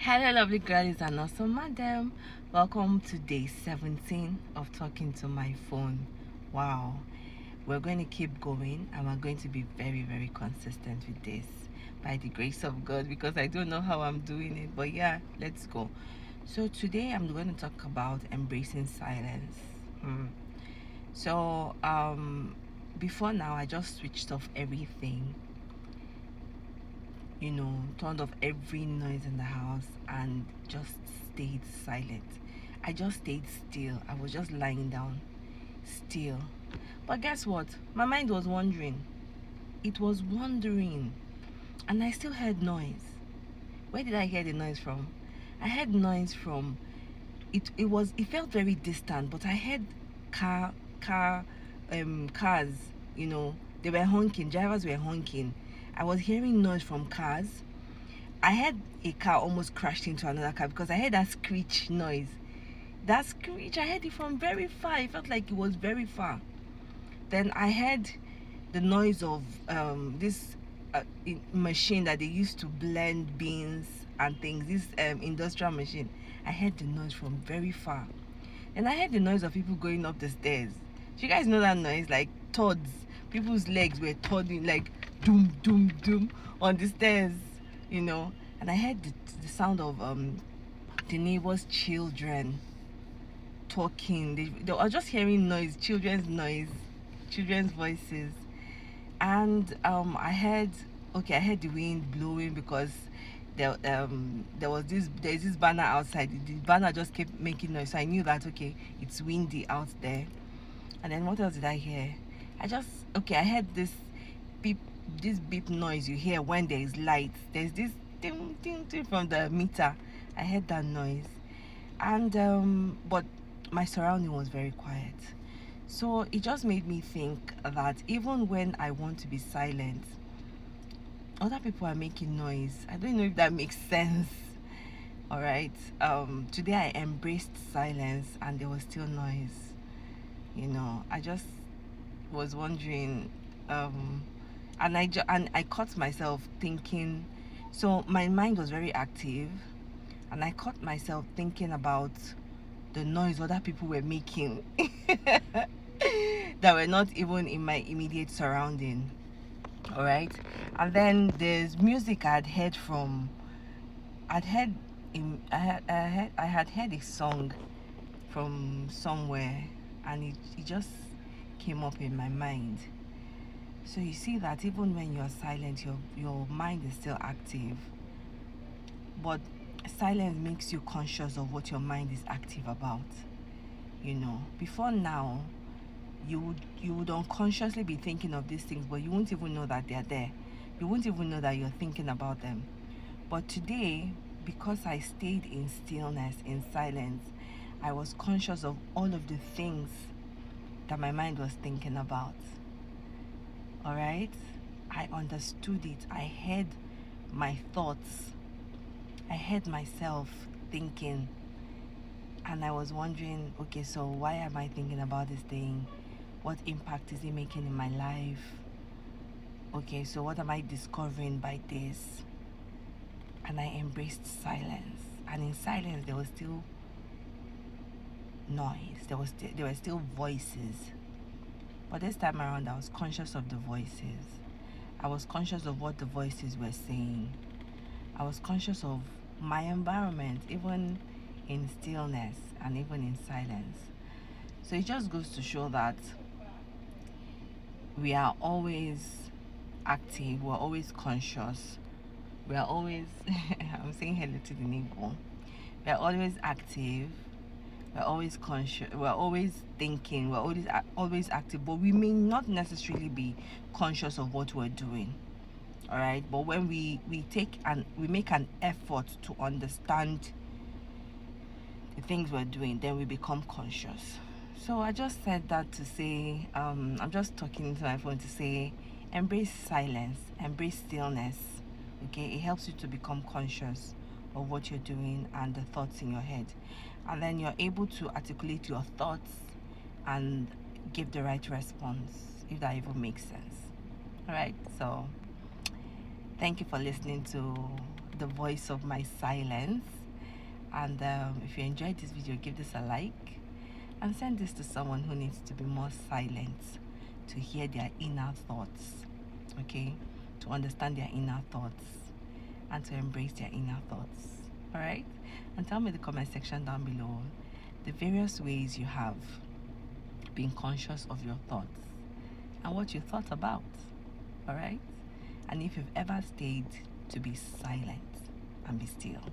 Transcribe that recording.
Hello, lovely girlies and awesome madam. Welcome to day 17 of talking to my phone. Wow, we're going to keep going and we're going to be very, very consistent with this by the grace of God because I don't know how I'm doing it, but yeah, let's go. So, today I'm going to talk about embracing silence. So, before now, I just switched off everything, turned off every noise in the house and just stayed silent. I just stayed still. I was just lying down still. But guess what? My mind was wandering. It was wandering. And I still heard noise. Where did I hear the noise from? I heard noise from it felt very distant, but I heard car car cars, they were honking, drivers were honking. I was hearing noise from cars. I heard a car almost crashed into another car because I heard that screech noise. That screech, I heard it from very far. It felt like it was very far. Then I heard the noise of this machine that they used to blend beans and things. This industrial machine. I heard the noise from very far. And I heard the noise of people going up the stairs. Do you guys know that noise? Like thuds. People's legs were thudding like doom, doom, doom on the stairs, And I heard the sound of the neighbors' children talking. They were just hearing noise, children's voices. And I heard the wind blowing because there's this banner outside. The banner just kept making noise, so I knew that it's windy out there. And then what else did I hear? I heard this beep noise you hear when there is light. There's this ding ding ding from the meter. I heard that noise, and but my surrounding was very quiet. So it just made me think that even when I want to be silent, other people are making noise. I don't know if that makes sense. All right. Today I embraced silence, and there was still noise. I just was wondering, and I caught myself thinking. So my mind was very active, and I caught myself thinking about the noise other people were making that were not even in my immediate surrounding. All right. And then there's music I'd heard from. I'd heard I had heard a song from somewhere, and it just came up in my mind. So you see that even when you're silent, your mind is still active, but silence makes you conscious of what your mind is active about. Before now, you would unconsciously be thinking of these things, but you won't even know that they're there. You won't even know that you're thinking about them. But today, because I stayed in stillness, in silence, I was conscious of all of the things that my mind was thinking about. All right? I understood it. I heard my thoughts. I heard myself thinking. And I was wondering, okay, so why am I thinking about this thing? What impact is it making in my life? Okay, so what am I discovering by this? And I embraced silence. And in silence, there was still noise. There were still voices. But this time around, I was conscious of the voices. I was conscious of what the voices were saying. I was conscious of my environment, even in stillness and even in silence. So it just goes to show that we are always active, we're always conscious, we are always I'm saying hello to the neighbor. We are always active, we're always conscious, we're always thinking, we're always active, but we may not necessarily be conscious of what we're doing. All right, but when we make an effort to understand the things we're doing, then we become conscious. So I just said that to say, I'm just talking to my phone to say, embrace silence, embrace stillness. Okay, it helps you to become conscious of what you're doing and the thoughts in your head, and then you're able to articulate your thoughts and give the right response, if that even makes sense. All right, so thank you for listening to the voice of my silence. And if you enjoyed this video, give this a like and send this to someone who needs to be more silent, to hear their inner thoughts, okay? To understand their inner thoughts and to embrace their inner thoughts. All right? And tell me in the comment section down below the various ways you have been conscious of your thoughts and what you thought about. All right? And if you've ever stayed to be silent and be still.